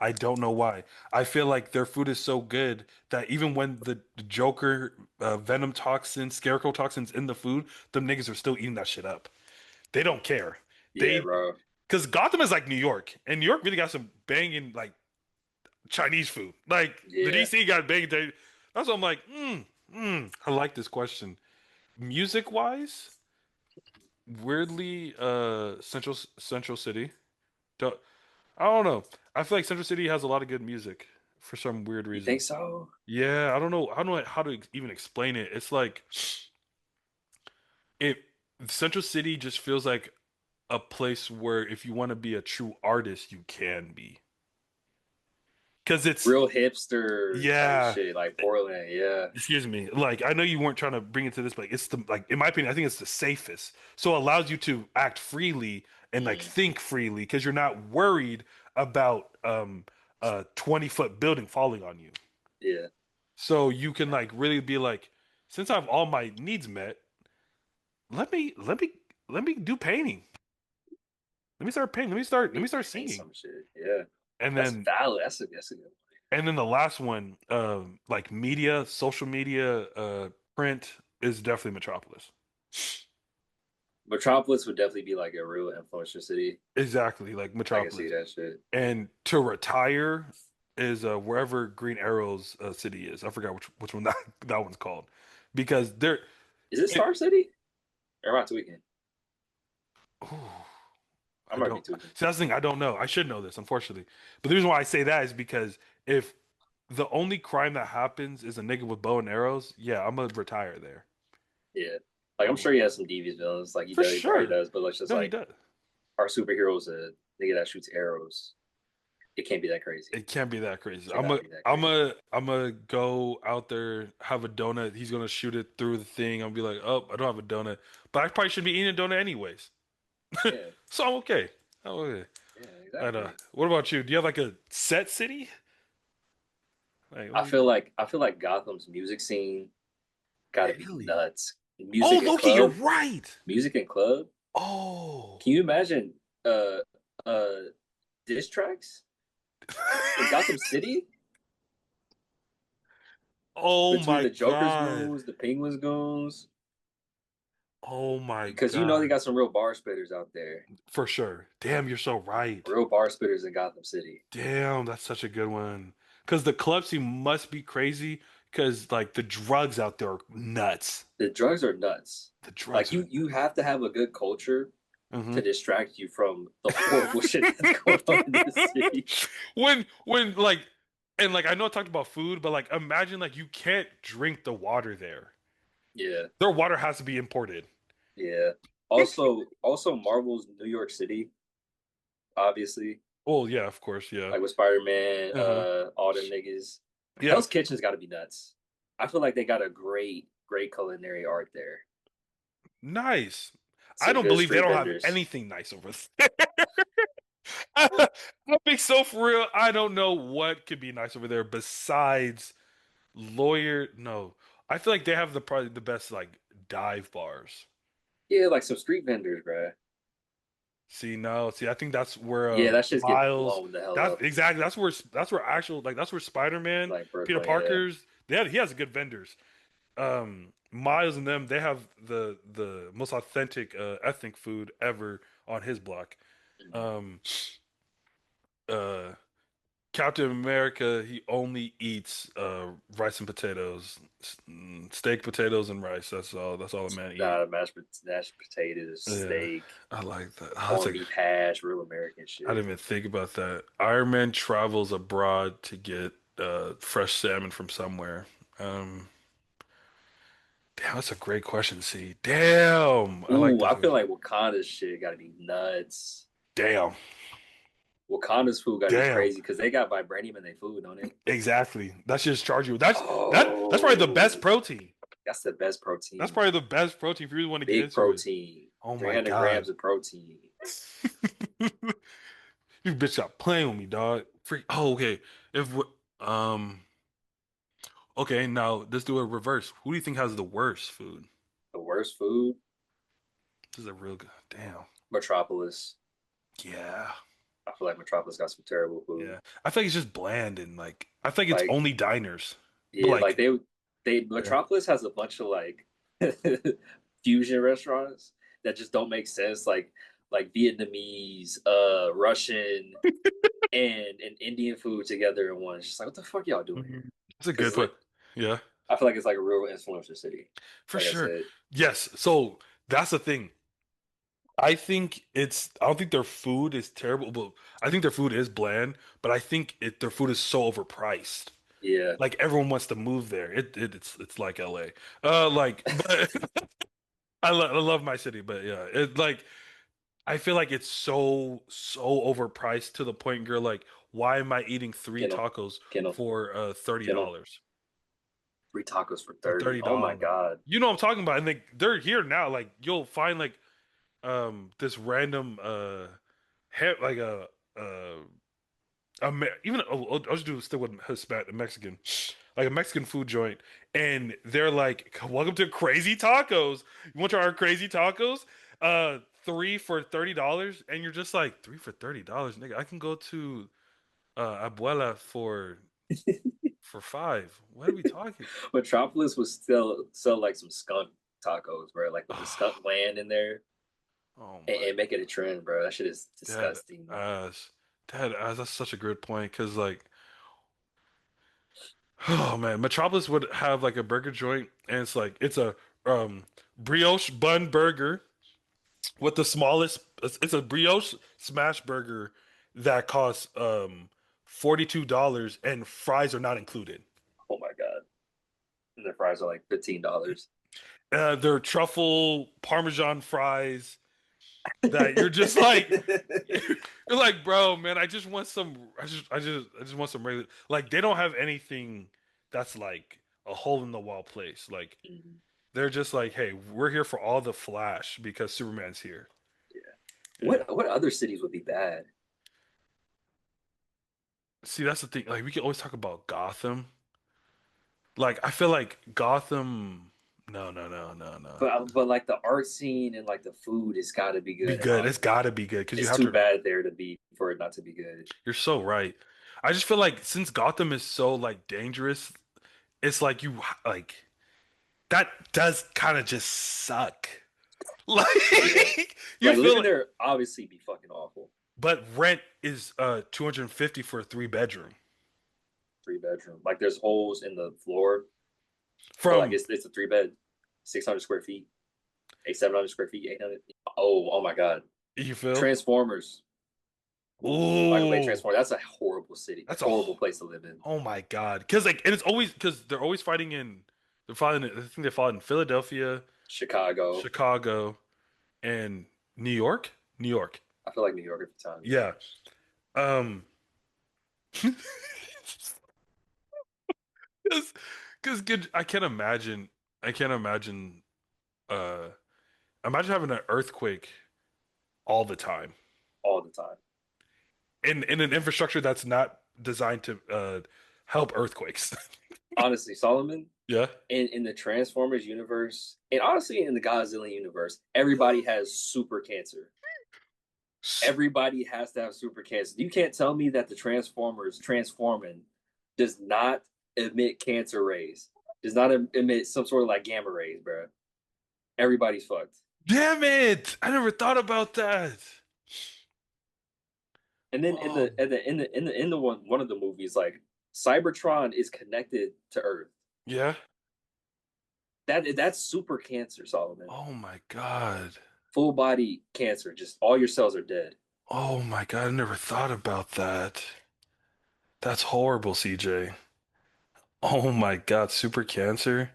I don't know why. I feel like their food is so good that even when the Joker, Venom toxins, Scarecrow toxins in the food, them niggas are still eating that shit up. They don't care. Yeah, They, bro. because Gotham is like New York, and New York really got some banging like Chinese food. Like the Yeah. DC got banging. That's what I'm like. I like this question. Music wise, weirdly, Central City. Don't, I don't know. I feel like Central City has a lot of good music for some weird You reason. think so? Yeah, I don't know. I don't know how to even explain it. It's like it. Central City just feels like a place where if you want to be a true artist, you can be. because it's real hipster type yeah. shit, like Portland. Yeah, Excuse me. Like I know you weren't trying to bring it to this, but it's the like in my opinion, I think it's the safest. So it allows you to act freely and like mm, think freely because you're not worried about a 20-foot building falling on you. yeah. So you can like really be like, since I have all my needs met, let me do painting. Let me start painting. Let Let me me start paint singing. some shit. Yeah, And that's then valid. That's a good one. the last one, like media, social media, print is definitely Metropolis. Metropolis would definitely be like a real influential city. Exactly, like I can see Metropolis. that shit. And to retire is wherever Green Arrow's city is. I forgot which one that one's called. Because they're Is it it, Star City? Or am I tweaking? oh, I I might be don't tweaking. see that's the thing, I don't know. I should know this, unfortunately. But the reason why I say that is because if the only crime that happens is a nigga with bow and arrows, yeah, I'm gonna retire there. Yeah, like I'm I'm sure he has some devious villains, like for he probably sure. does. But let's just No, he like does. our superheroes, a nigga that shoots arrows. It can't be that crazy. It can't be that crazy. Cannot be that crazy. I'm gonna go out there, have a donut. He's gonna shoot it through the thing. I'll be like, oh, I don't have a donut, but I probably should be eating a donut anyways. Yeah, So I'm okay. I'm okay. yeah, And exactly. what about you? Do you have like a set city? Like, I feel like Gotham's music scene got to be really? nuts. Oh, Loki, you're right. Music and club. Oh, Can you imagine uh uh diss tracks in Gotham City oh between my the Joker's God. goons, the Penguin's goons? Oh my Because you know they God. got some real bar spitters out there, For sure. Damn, you're so right. real bar spitters in Gotham City. Damn, that's such a good one. Because the club scene must be crazy. Because like the drugs out there are nuts. The drugs are nuts. The Like drugs are. you have to have a good culture Hmm. to distract you from the horrible shit that's going on in the city. When like and like I know I talked about food, but like imagine like you can't drink the water there. Yeah, Their water has to be imported. yeah. Also Marvel's New York City, obviously, Oh yeah, of course, yeah. like with Spider Man, Uh-huh. all them niggas. Yeah. Hell's Kitchen's got to be nuts. I feel like they got a great culinary art there. Nice. I Some don't good believe they street don't have vendors. anything nice over there. I'll be so for real. I don't know what could be nice over there besides lawyer. No, I feel like they have the probably the best like dive bars. Yeah, like some street vendors, bro. See, no, see, I think that's where Yeah, that shit's get Miles. blown the hell That's up. exactly that's where actual like that's where Spider-Man, Like Peter Brooklyn, yeah. Parker's. He has good vendors. Miles and them they have the most authentic ethnic food ever on his block. Mhm. Um, uh, Captain America, he only eats rice and potatoes, steak, potatoes, and rice. That's all a man eat. Mashed potatoes, Yeah, steak, I like that. Oh, that's corned like beef hash, real American I shit. didn't even think about that. Iron Man travels abroad to get fresh salmon from somewhere. Um, damn, that's a great question. See, damn, I like Ooh, this I feel one. like Wakanda's shit got to be nuts. Damn, Wakanda's food got to be damn. crazy because they got vibranium in their food, don't they? Exactly. That's just charge you. That's probably the best Oh, protein. that's the best That's protein. probably the best protein if you really want to get Big into it. protein. Oh my 300 God. grams of protein. You bitch stop playing with me, dog. Freak. Oh, okay. If um okay, now let's do a reverse. Who do you think has the worst food? The worst food? This is a real good. Damn. Metropolis. Yeah. I feel like Metropolis got some terrible food. Yeah. I think it's just bland and like I think it's Like, only diners. But yeah, like like they yeah. Metropolis has a bunch of like fusion restaurants that just don't make sense. Like Vietnamese, Russian, and Indian food together in one. It's just like, what the fuck y'all doing Mhm. here? That's a Because good it's like put. Yeah. I feel like it's like a real influencer city. For Like I sure. said, Yes. So that's the thing. I don't think their food is terrible, but I think their food is bland, but I think their food is so overpriced. yeah, Like everyone wants to move there. It's like LA. Like but I love my city, but yeah, it like I feel like it's so overpriced to the point you're like, why am I eating three Kendall, tacos Kendall, for thirty Kendall. dollars? 3 tacos for For 30. Oh my $30. God. You know what I'm talking about? And they're here now. Like you'll find like this random like uh even I'll just do still with Hispanic Mexican, like a Mexican food joint, and they're like, "Welcome to Crazy Tacos. You want to try our Crazy Tacos? Three for $30." And you're just like, three for $30, nigga. I can go to Abuela for five. What are we talking? Metropolis would still sell like some skunk tacos, bro. Like with the skunk land in there Oh my and make it a trend, bro. That shit is dead disgusting. ass, dead ass. That's such a good point because like. Oh man, Metropolis would have like a burger joint, and it's a um brioche bun burger with the smallest. It's a brioche smash burger that costs $42, and fries are not included. Oh my God. And their fries are like $15. They're truffle Parmesan fries that you're just like you're like, bro, man, I just want some. I just want some regular. Like they don't have anything that's like a hole in the wall place. Like Mhm. they're just like, hey, we're here for all the flash because Superman's here. Yeah. Yeah. What other cities would be bad? See, that's the thing. Like, we can always talk about Gotham. Like, I feel like Gotham. No, no, no, no, no. But like the art scene and like the food has got to be Be good in good. It's Gotham. got to be good because you It's have too to. bad there to be for it not to be good. You're so right. I just feel like since Gotham is so like dangerous, it's like you like that does kind of just suck. Yeah. Like you Like feel living like, there obviously be fucking awful. but rent is 250 for a three-bedroom. 3 bedroom. Like there's holes in the floor, but like From it's a 3 bed, 600 square feet, 700 square feet, 800. Oh my God. you feel? Transformers. Ooh, Michael Bay Oh, Transformers. That's a horrible city, that's a horrible place to live in. oh my God. Because like and it's always because they're always fighting in they're fighting I think they fought in Philadelphia, Chicago. Chicago, and New York. New York. I feel like New York at the time. Yeah. Yeah. Um because good I can't imagine uh imagine having an earthquake all the time All the time. in an infrastructure that's not designed to help earthquakes. Honestly, Solomon, Yeah. in the Transformers universe, and honestly in the Godzilla universe, everybody has super cancer. Everybody has to have super cancer. You can't tell me that the Transformers transforming does not emit cancer rays, does not emit some sort of like gamma rays, bro. Everybody's fucked. Damn it! I never thought about that. And then Oh, in the one of the movies, like Cybertron is connected to Earth. yeah. That's super cancer, Solomon. Oh my God. Full body cancer. Just all your cells are dead. Oh my God. I never thought about that. That's horrible, CJ. Oh my God. Super cancer.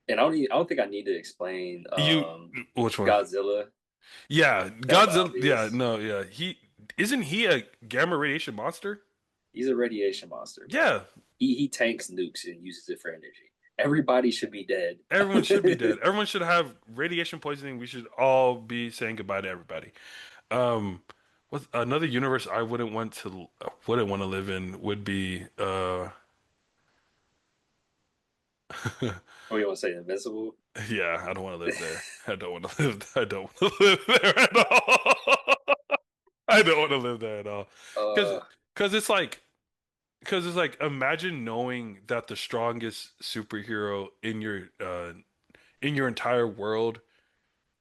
And I don't think I need to explain You, which one? Godzilla. Yeah, That's Godzilla. Yeah, obvious. no, yeah. Isn't he a gamma radiation monster? He's a radiation monster, bro. Yeah, He tanks nukes and uses it for energy. Everybody should be dead. everyone should be dead. Everyone should have radiation poisoning. We should all be saying goodbye to everybody. Um, what another universe I wouldn't want to live in would be What do you want to say? Invincible? yeah, I don't want to live there. I don't want to live there at all. I don't want to live there at all. Cuz uh, cuz it's like cuz it's like imagine knowing that the strongest superhero in your entire world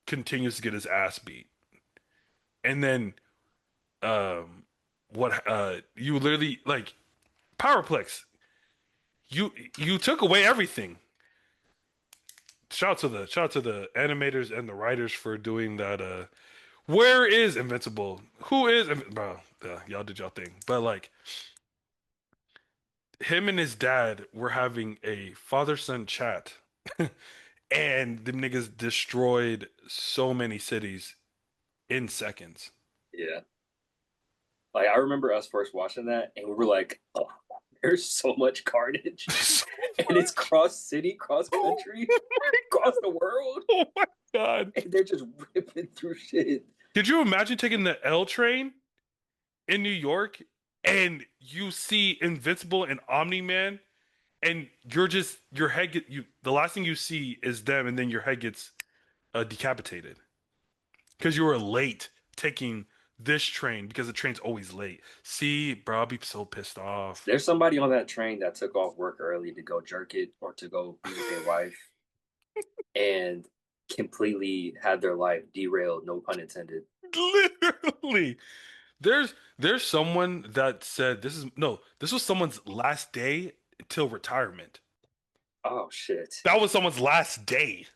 continues to get his ass beat. And then what you literally like Powerplex. You took away everything. Shout out to the animators and the writers for doing that. Where is Invincible? Who is bro? Y'all did y'all thing, but like him and his dad were having a father son chat, and them niggas destroyed so many cities in seconds. yeah. Like I remember us first watching that, and we were like, "Oh, there's so much carnage, and it's cross city, cross Oh country, across the world, my God. and they're just ripping through shit." Could you imagine taking the L train in New York and you see Invincible and Omni Man and you're just your head get you the last thing you see is them and then your head gets decapitated because you were late taking this train because the train's always late. See, bro, I'll be so pissed off. There's somebody on that train that took off work early to go jerk it or to go be with their wife, and completely had their life derailed. No pun intended. Literally. There's someone that said this is no, this was someone's last day till retirement. Oh shit. That was someone's last day.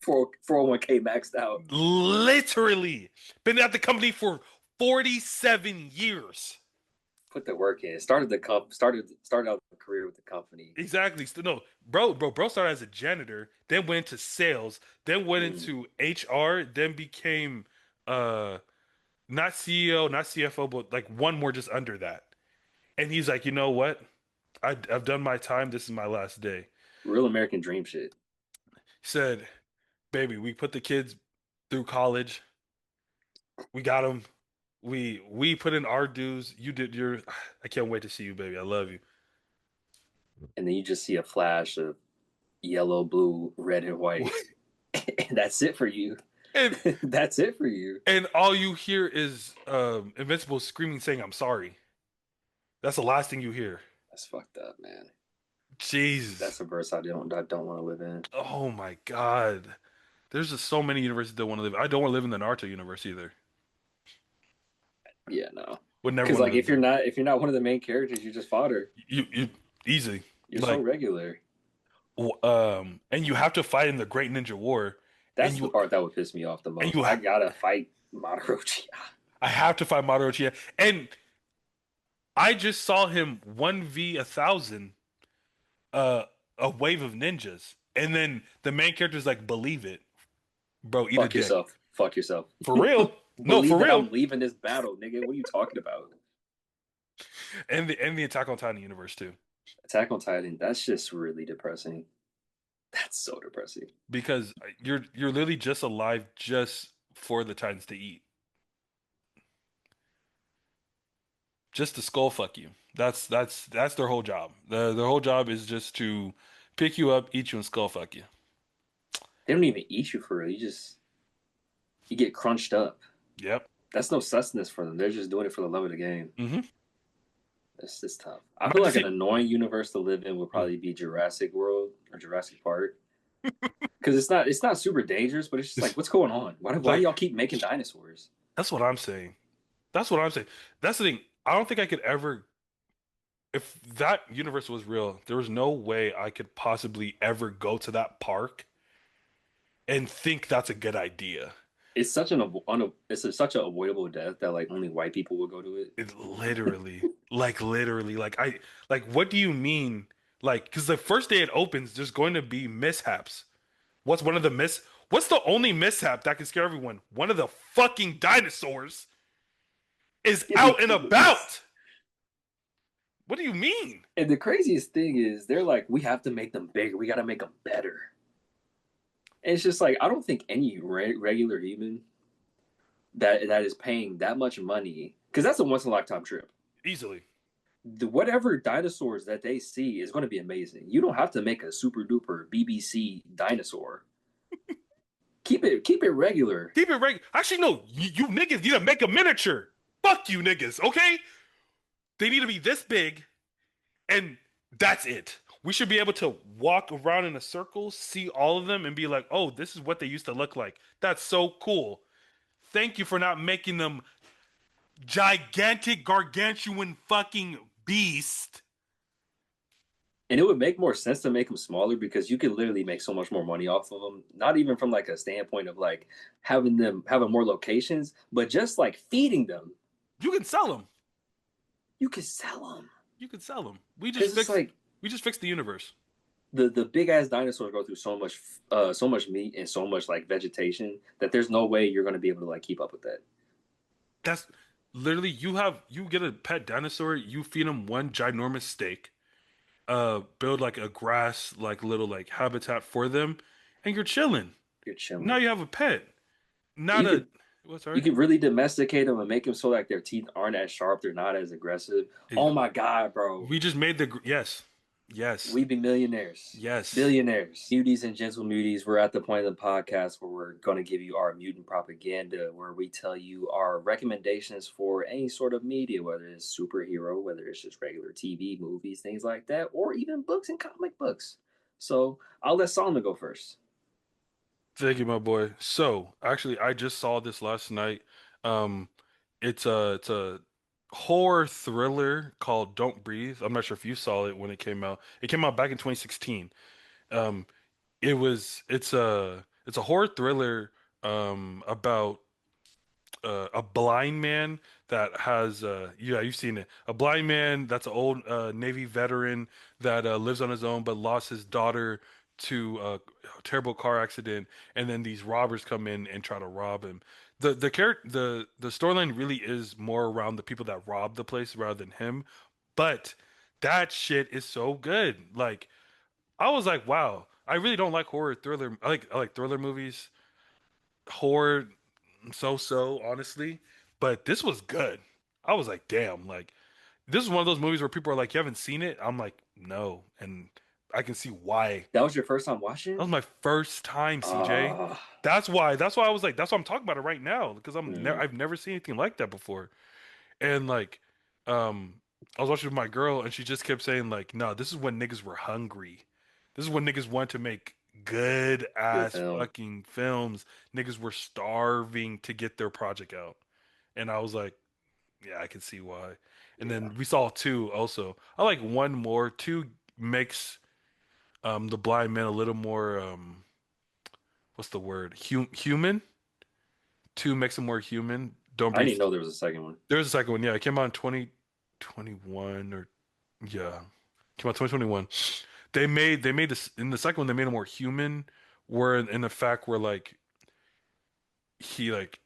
401k maxed out. Literally been at the company for 47 years. Put the work in. Started out the career with the company. Exactly. No, bro started as a janitor, then went into sales, then went Mm. into HR, then became uh not CEO, not CFO, but like one more just under that. And he's like, you know what? I've done my time. This is my last day. Real American dream shit. He said, baby, we put the kids through college. We got them. We put in our dues. You did your. I can't wait to see you, baby. I love you. And then you just see a flash of yellow, blue, red, and white. And that's it for you. And That's it for you. and all you hear is Invincible screaming, saying, "I'm sorry." That's the last thing you hear. That's fucked up, man. Jesus. That's a verse I don't want to live in. Oh my God. There's just so many universes that want to live. I don't want to live in the Naruto universe either. Yeah, no. Would never Because want to like live there. if you're not one of the main characters, you're just fodder. You easy. You're so Like regular. and you have to fight in the Great Ninja War, and That's the part that would piss me off the most. you I ha gotta fight Mamoru. I have to fight Madara Uchiha, and I just saw him 1v 1,000 uh a wave of ninjas, and then the main character's like, believe it, bro, eat a Fuck dick. yourself. Fuck yourself. For real. No, Believe for that real. I'm leaving this battle, nigga. What are you talking about? And the Attack on Titan universe too. Attack on Titan. That's just really depressing. That's so depressing. Because you're literally just alive just for the Titans to eat. Just to skull fuck you. That's their whole job. Their whole job is just to pick you up, eat you, and skull fuck you. They don't even eat you for real. You get crunched up. Yep. That's no sustenance for them. They're just doing it for the love of the game. Mm-hmm. It's just tough. I'm I about feel to like an see. annoying universe to live in would probably be Jurassic World or Jurassic Park. Because it's not super dangerous, but it's just like, what's going on? Why do Like y'all keep making dinosaurs? that's what I'm saying. That's what I'm saying. That's the thing. I don't think I could ever. If that universe was real, there was no way I could possibly ever go to that park and think that's a good idea. It's such an avoidable death that like only white people will go to it. It literally, like, what do you mean? Like, because the first day it opens, there's going to be mishaps. What's one of the miss? What's the only mishap that can scare everyone? One of the fucking dinosaurs is out and about. What do you mean? And the craziest thing is, they're like, we have to make them bigger. We got to make them better. And it's just like, I don't think any regular human that is paying that much money, because that's a once in a lifetime trip. Easily. Whatever dinosaurs that they see is going to be amazing. You don't have to make a super duper BBC dinosaur. Keep it regular. Keep it regular. Actually, no. You niggas need to make a miniature. Fuck you niggas, okay? They need to be this big, and that's it. We should be able to walk around in a circle, see all of them, and be like, oh, this is what they used to look like. That's so cool. Thank you for not making them gigantic, gargantuan fucking beast. And it would make more sense to make them smaller because you could literally make so much more money off of them. Not even from like a standpoint of like having more locations, but just like feeding them. You can sell them. You could sell them. You can sell them. Because it's like We just fixed the universe. the big ass dinosaurs go through so much meat and so much like vegetation that there's no way you're going to be able to like keep up with that. That's literally you get a pet dinosaur, you feed him one ginormous steak, build like a grass like little like habitat for them, and you're chilling. You're Now chilling. you have a pet, not You a could what? you Sorry. could really domesticate them and make them so like their teeth aren't as sharp, they're not as aggressive. Eh, Oh my god, bro. We just made yes, yes, We'd be millionaires, yes. billionaires. Muties and gentle muties, we're at the point of the podcast where we're going to give you our mutant propaganda, where we tell you our recommendations for any sort of media, whether it's superhero, whether it's just regular TV, movies, things like that, or even books and comic books. So I'll let Solomon go first. Thank you, my boy. So, actually, I just saw this last night. Um, it's a horror thriller called Don't Breathe. I'm not sure if you saw it when it came out. It came out back in 2016. Um, it's a horror thriller about a blind man that has yeah, you've seen it, a blind man that's an old Navy veteran that lives on his own but lost his daughter to a terrible car accident, and then these robbers come in and try to rob him. The storyline really is more around the people that robbed the place rather than him, but that shit is so good. Like, I was like, wow, I really don't like horror thriller. I like thriller movies. Horror, so honestly, but this was good. I was like, damn, like this is one of those movies where people are like, you haven't seen it? I'm like, no, and I can see why. That was your first time watching That it? was my first time, CJ. Ah, That's why I was like, that's why I'm talking about it right now because mm, I've never seen anything like that before. And like, I was watching with my girl, and she just kept saying like, "No, this is when niggas were hungry. This is when niggas wanted to make good good ass film. fucking films. Niggas were starving to get their project out." And I was like, "Yeah, I can see why." And Yeah. then we saw two also. I like one more. Two makes the blind man a little more what's the word? Human. Two makes him more human. Don't I didn't breathe. even know there was a second one. There's a second one. Yeah, it came out in 2021 or yeah, came out 2021. They made this in the second one. They made him more human. Where in the fact where like he like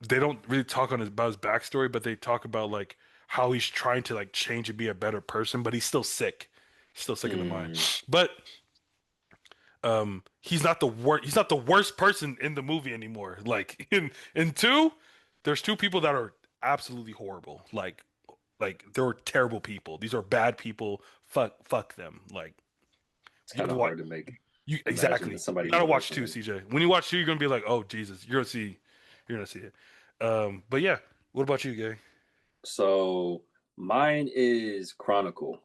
they don't really talk about his backstory, but they talk about like how he's trying to like change and be a better person, but he's still sick. He's still sick in the mind. Mm, But he's not the worst person in the movie anymore. Like in two, there's two people that are absolutely horrible. Like they're terrible people. These are bad people. Fuck them. Like it's you kind gotta of watch hard to make you imagine exactly. that You somebody gotta worse watch than two, him. CJ. When you watch two, you're gonna be like, oh Jesus, you're gonna see it. But yeah, what about you, Gay? So mine is Chronicle.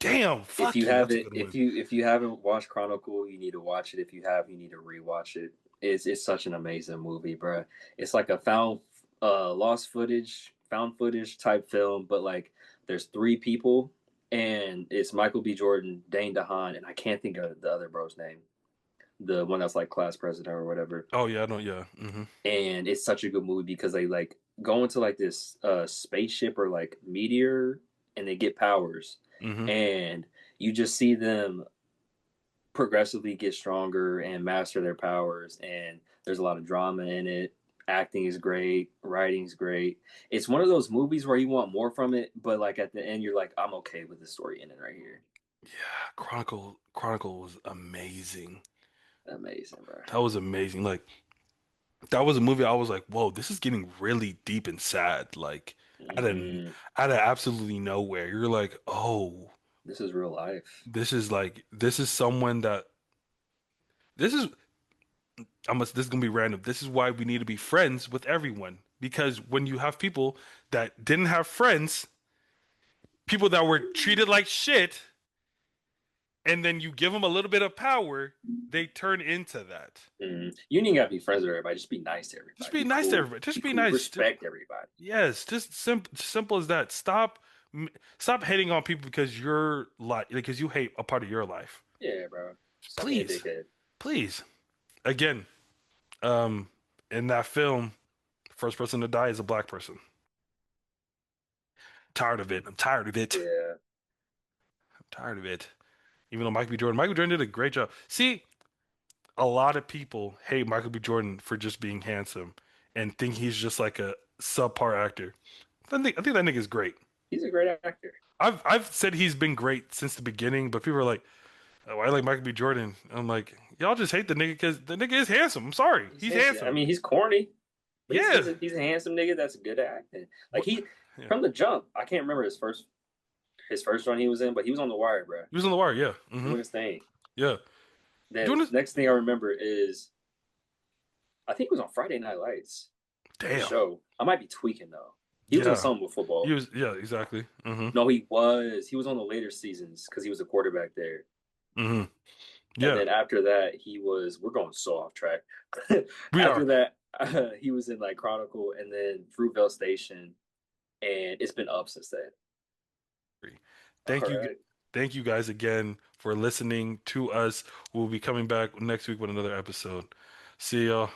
Damn, If fuck you you. That's a haven't, good one. if you haven't watched Chronicle, you need to watch it. If you have, you need to rewatch it. It's such an amazing movie, bro. It's like a found footage type film, but like there's three people, and it's Michael B. Jordan, Dane DeHaan, and I can't think of the other bro's name, the one that's like class president or whatever. Oh yeah, I know. Yeah. Mm-hmm. And it's such a good movie because they like go into like this spaceship or like meteor, and they get powers, Mm-hmm. and you just see them progressively get stronger and master their powers, and there's a lot of drama in it. Acting is great, writing's great. It's one of those movies where you want more from it, but like at the end you're like, I'm okay with the story ending right here. Yeah, Chronicle was amazing. Amazing, bro. That was amazing. Like that was a movie I was like, whoa, this is getting really deep and sad. Like out of Mm-hmm. out of absolutely nowhere. You're like, oh, This is real life. this is someone that this is this is gonna be random. This is why we need to be friends with everyone. Because when you have people that didn't have friends, people that were treated like shit, and then you give them a little bit of power, they turn into that. Mm-hmm. You ain't gotta be friends with everybody. Just be nice to Just everybody. be Be nice to cool. everybody. Just Be be cool. nice. Respect everybody. Yes, just simple as that. Stop hating on people because you're like because you hate a part of your life. Yeah, bro. Stop being a Please, dickhead. please. Again, um, in that film, first person to die is a black person. Tired of it. I'm tired of it. Yeah. I'm tired of it. Even though Michael B. Jordan did a great job. See, a lot of people hate Michael B. Jordan for just being handsome and think he's just like a subpar actor. I think that nigga's great. He's a great actor. I've said he's been great since the beginning, but people are like, "Oh, I like Michael B. Jordan." I'm like, y'all just hate the nigga because the nigga is handsome. I'm sorry, He's he's handsome. I handsome. mean, he's corny, but Yeah. he's a handsome nigga that's good at acting. Like What? he Yeah. from the jump. I can't remember his first run he was in, but he was on The Wire, bro, He was on the wire. Yeah. doing his thing. Yeah. Doing The this. next thing I remember is I think it was on Friday Night Lights, the Damn. show. I might be tweaking though. He was in Yeah. something with football. Yeah, exactly. No, he was. He was on the later seasons because he was a quarterback there. Hmm. And Yeah. then after that, he was. We're going so off track. We After are. that, he was in like Chronicle and then Fruitvale Station, and it's been up since then. All Thank you. right. Thank you guys again for listening to us. We'll be coming back next week with another episode. See y'all.